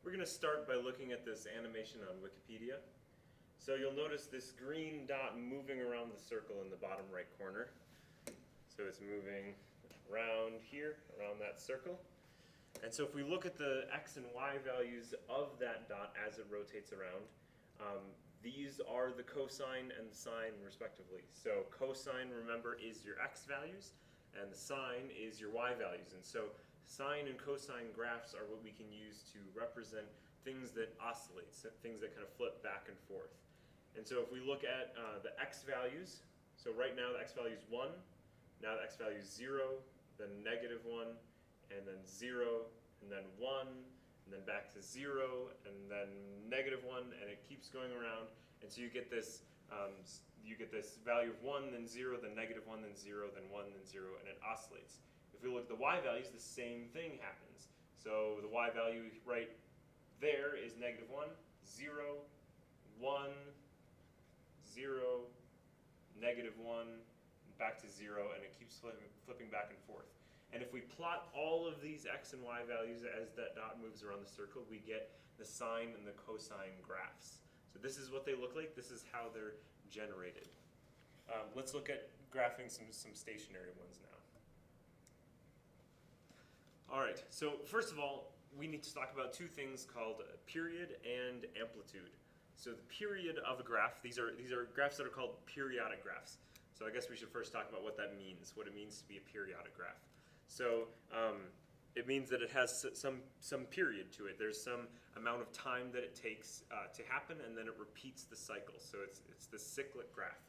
We're going to start by looking at this animation on Wikipedia. So you'll notice this green dot moving around the circle in the bottom right corner. So it's moving around here, around that circle. And so if we look at the x and y values of that dot as it rotates around, these are the cosine and the sine respectively. So cosine, remember, is your x values, and the sine is your y values. And so sine and cosine graphs are what we can use to represent things that oscillate, things that kind of flip back and forth. And so if we look at the x values, so right now the x value is 1, now the x value is 0, then negative 1, and then 0, and then 1, and then back to 0, and then negative 1, and it keeps going around. And so you get this value of 1, then 0, then negative 1, then 0, then 1, then 0, and it oscillates. If we look at the y values, the same thing happens. So the y value right there is negative 1, 0, 1, 0, negative 1, back to 0, and it keeps flipping back and forth. And if we plot all of these x and y values as that dot moves around the circle, we get the sine and the cosine graphs. So this is what they look like. This is how they're generated. Let's look at graphing some stationary ones now. All right, so first of all, we need to talk about two things called period and amplitude. So the period of a graph, these are graphs that are called periodic graphs. So I guess we should first talk about what that means, what it means to be a periodic graph. So it means that it has some period to it. There's some amount of time that it takes to happen, and then it repeats the cycle. So it's the cyclic graph.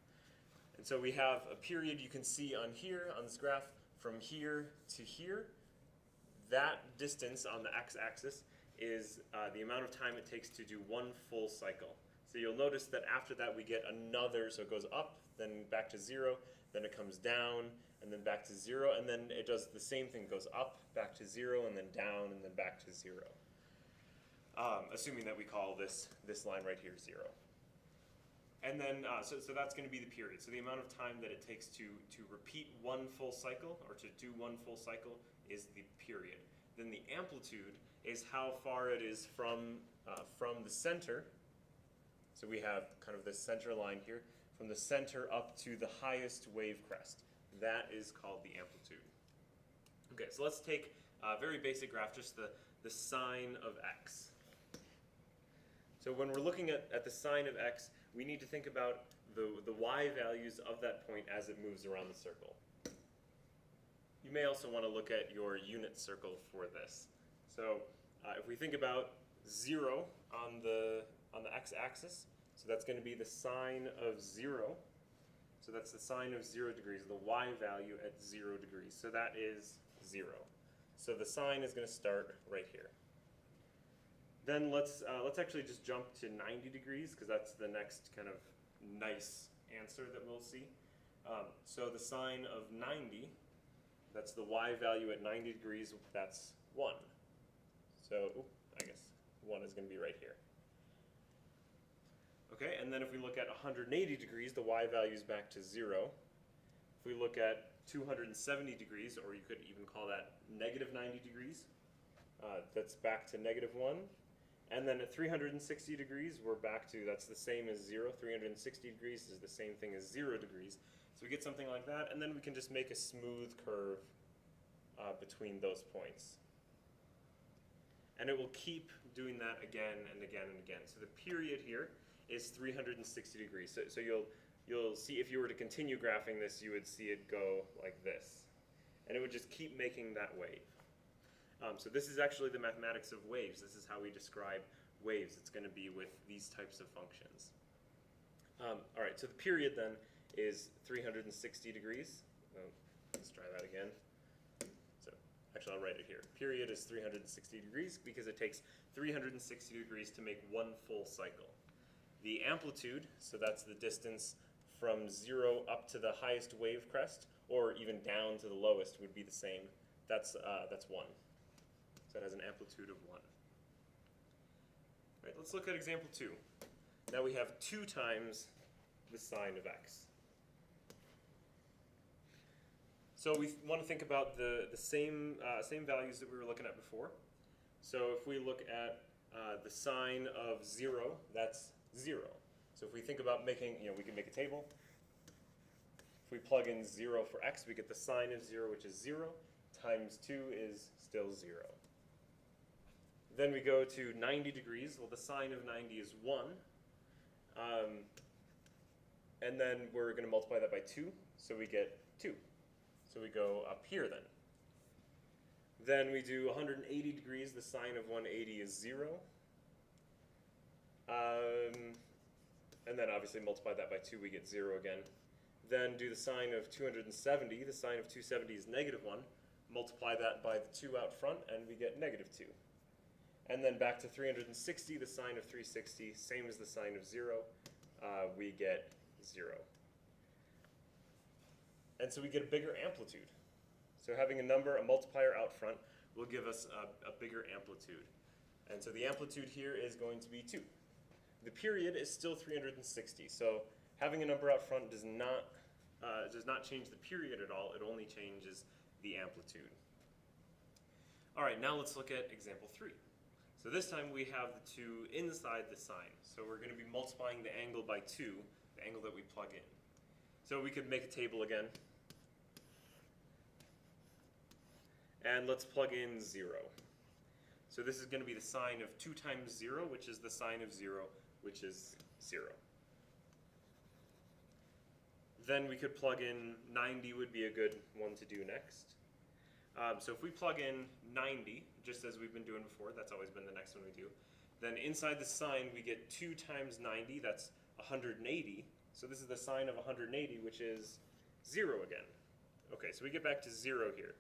And so we have a period you can see on here, on this graph, from here to here. That distance on the x-axis is the amount of time it takes to do one full cycle. So you'll notice that after that we get another, so it goes up, then back to 0, then it comes down, and then back to 0, and then it does the same thing, goes up, back to 0, and then down, and then back to 0. Assuming that we call this line right here 0. And then, so that's going to be the period. So the amount of time that it takes to repeat one full cycle, or to do one full cycle, is the period. Then the amplitude is how far it is from the center. So we have kind of this center line here, from the center up to the highest wave crest. That is called the amplitude. Okay, so let's take a very basic graph, just the sine of x. So when we're looking at the sine of x, we need to think about the y values of that point as it moves around the circle. You may also want to look at your unit circle for this. So if we think about 0 on the x-axis, so that's going to be the sine of 0. So that's the sine of 0 degrees, the y value at 0 degrees. So that is 0. So the sine is going to start right here. Then let's actually just jump to 90 degrees, because that's the next kind of nice answer that we'll see. So the sine of 90, that's the y value at 90 degrees, that's 1. So I guess 1 is going to be right here. Okay, and then if we look at 180 degrees, the y value is back to 0. If we look at 270 degrees, or you could even call that negative 90 degrees, that's back to negative 1. And then at 360 degrees, we're back to, that's the same as 0. 360 degrees is the same thing as 0 degrees. So we get something like that, and then we can just make a smooth curve between those points. And it will keep doing that again and again and again. So the period here is 360 degrees. So you'll see, if you were to continue graphing this, you would see it go like this. And it would just keep making that wave. So this is actually the mathematics of waves. This is how we describe waves. It's going to be with these types of functions. All right, so the period then is 360 degrees. Let's try that again. So actually, I'll write it here. Period is 360 degrees because it takes 360 degrees to make one full cycle. The amplitude, so that's the distance from 0 up to the highest wave crest, or even down to the lowest, would be the same. That's 1. So it has an amplitude of 1. All right, let's look at example 2. Now we have 2 times the sine of x. So we want to think about the same values that we were looking at before. So if we look at the sine of 0, that's 0. So if we think about making, we can make a table. If we plug in 0 for x, we get the sine of 0, which is 0, times 2 is still 0. Then we go to 90 degrees. Well, the sine of 90 is 1. And then we're going to multiply that by 2, so we get 2. So we go up here then. Then we do 180 degrees. The sine of 180 is 0. And then obviously multiply that by 2, we get 0 again. Then do the sine of 270. The sine of 270 is negative 1. Multiply that by the 2 out front, and we get negative 2. And then back to 360, the sine of 360, same as the sine of 0, we get 0. And so we get a bigger amplitude. So having a number, a multiplier out front, will give us a bigger amplitude. And so the amplitude here is going to be 2. The period is still 360, so having a number out front does not change the period at all, it only changes the amplitude. All right, now let's look at example 3. So this time we have the 2 inside the sine. So we're going to be multiplying the angle by 2, the angle that we plug in. So we could make a table again. And let's plug in 0. So this is going to be the sine of 2 times 0, which is the sine of 0, which is 0. Then we could plug in 90 would be a good one to do next. So if we plug in 90, just as we've been doing before, that's always been the next one we do, then inside the sine we get 2 times 90, that's 180. So this is the sine of 180, which is 0 again. Okay, so we get back to 0 here.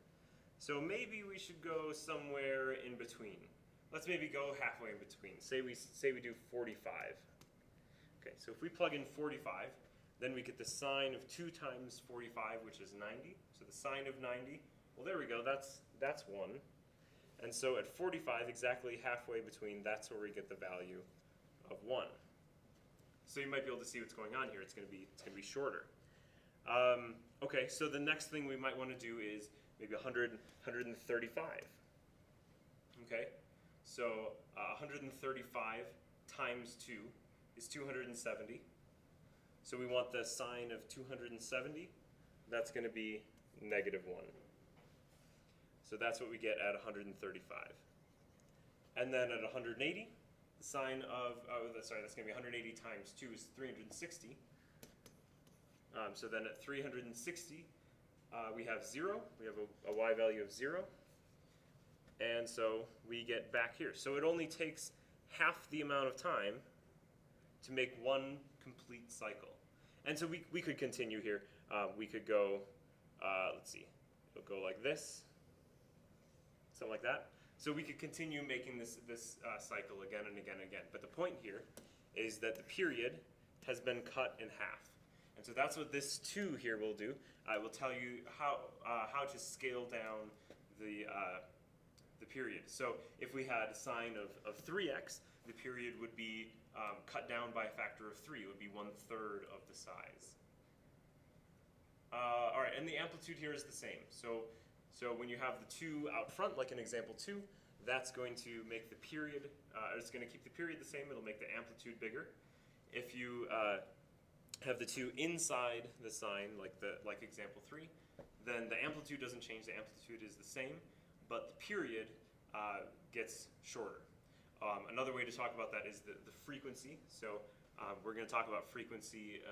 So maybe we should go somewhere in between. Let's maybe go halfway in between. Say we do 45. Okay, so if we plug in 45, then we get the sine of 2 times 45, which is 90. So the sine of 90, well, there we go, that's 1. And so at 45, exactly halfway between, that's where we get the value of 1. So you might be able to see what's going on here. It's going to be shorter. Okay, so the next thing we might want to do is maybe 135. Okay, so 135 times 2 is 270. So we want the sine of 270. That's going to be negative 1. So that's what we get at 135. And then at 180, the sine of, that's going to be 180 times 2 is 360. So then at 360, we have 0. We have a y value of 0. And so we get back here. So it only takes half the amount of time to make one complete cycle. And so we could continue here. We could go, let's see, it'll go like this, something like that. So we could continue making this cycle again and again and again. But the point here is that the period has been cut in half. And so that's what this 2 here will do. I will tell you how to scale down the period. So if we had a sine of 3x, the period would be cut down by a factor of 3. It would be 1/3 of the size. All right, and the amplitude here is the same. So when you have the 2 out front, like in example 2, that's going to make the period, it's going to keep the period the same. It'll make the amplitude bigger. If you have the 2 inside the sine, like example 3, then the amplitude doesn't change. The amplitude is the same, but the period gets shorter. Another way to talk about that is the frequency. So we're going to talk about frequency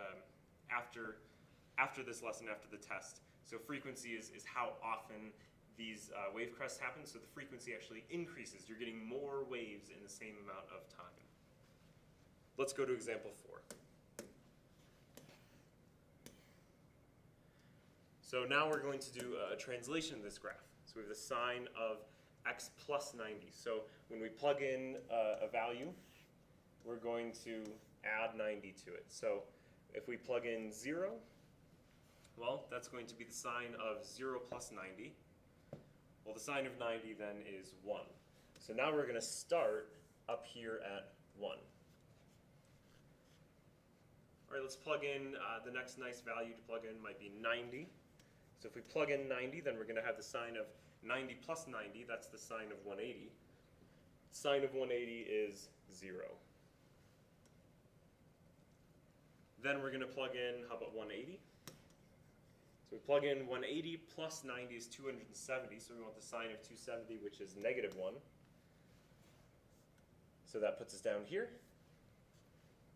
after this lesson, after the test. So frequency is how often these wave crests happen. So the frequency actually increases. You're getting more waves in the same amount of time. Let's go to example 4. So now we're going to do a translation of this graph. So we have the sine of x plus 90. So when we plug in a value, we're going to add 90 to it. So if we plug in 0, well, that's going to be the sine of 0 plus 90. Well, the sine of 90 then is 1. So now we're going to start up here at 1. All right, let's plug in the next nice value to plug in might be 90. So if we plug in 90, then we're going to have the sine of 90 plus 90. That's the sine of 180. sine of 180 is 0. Then we're going to plug in, how about 180? So we plug in 180 plus 90 is 270, so we want the sine of 270, which is negative 1. So that puts us down here.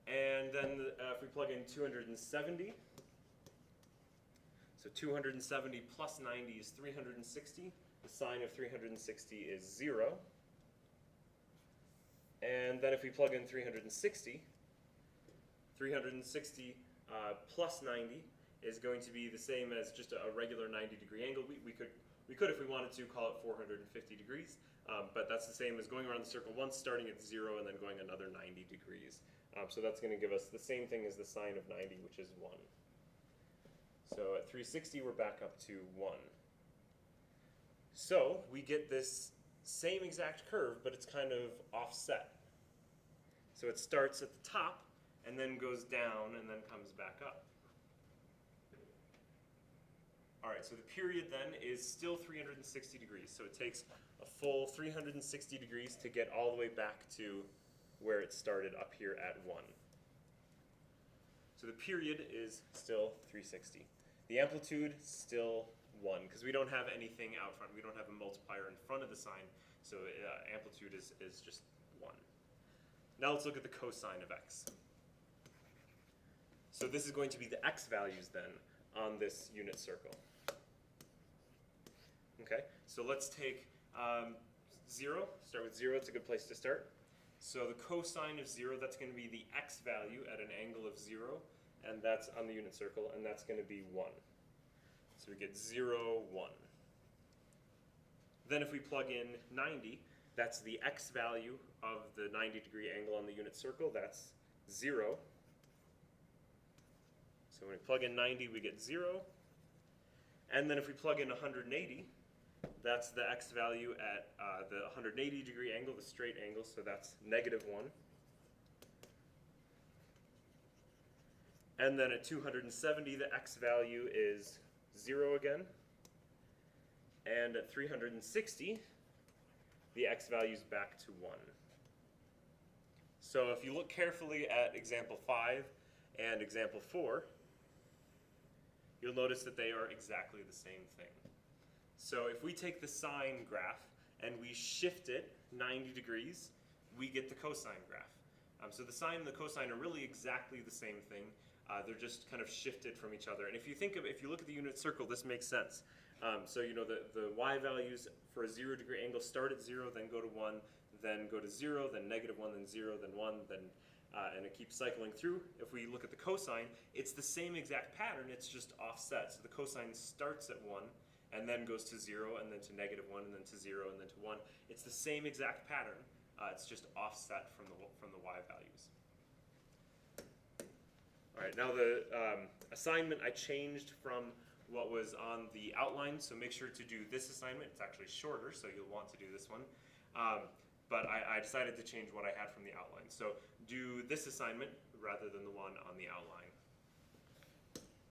And then if we plug in 270, so 270 plus 90 is 360. The sine of 360 is 0. And then if we plug in 360 plus 90 is going to be the same as just a regular 90-degree angle. We could, if we wanted to, call it 450 degrees, but that's the same as going around the circle once, starting at 0, and then going another 90 degrees. So that's going to give us the same thing as the sine of 90, which is 1. So at 360, we're back up to 1. So we get this same exact curve, but it's kind of offset. So it starts at the top, and then goes down, and then comes back up. All right, so the period then is still 360 degrees. So it takes a full 360 degrees to get all the way back to where it started up here at 1. So the period is still 360. The amplitude, still 1, because we don't have anything out front. We don't have a multiplier in front of the sign, so amplitude is just 1. Now let's look at the cosine of x. So this is going to be the x values then on this unit circle. Okay, so let's take 0. Start with 0, it's a good place to start. So the cosine of 0, that's going to be the x value at an angle of 0, and that's on the unit circle, and that's going to be 1. So we get 0, 1. Then if we plug in 90, that's the x value of the 90-degree angle on the unit circle, that's 0. So when we plug in 90, we get 0. And then if we plug in 180, that's the x value at the 180-degree angle, the straight angle, so that's negative 1. And then at 270, the x value is 0 again. And at 360, the x value is back to 1. So if you look carefully at example 5 and example 4, you'll notice that they are exactly the same thing. So if we take the sine graph and we shift it 90 degrees, we get the cosine graph. So the sine and the cosine are really exactly the same thing. They're just kind of shifted from each other. And if you look at the unit circle, this makes sense. So you know the y values for a 0-degree angle start at 0, then go to 1, then go to 0, then negative 1, then 0, then 1, then and it keeps cycling through. If we look at the cosine, it's the same exact pattern, it's just offset. So the cosine starts at 1, and then goes to 0, and then to negative 1, and then to 0, and then to 1. It's the same exact pattern. It's just offset from the y values. All right, now the assignment I changed from what was on the outline, so make sure to do this assignment. It's actually shorter, so you'll want to do this one. But I decided to change what I had from the outline. So do this assignment rather than the one on the outline.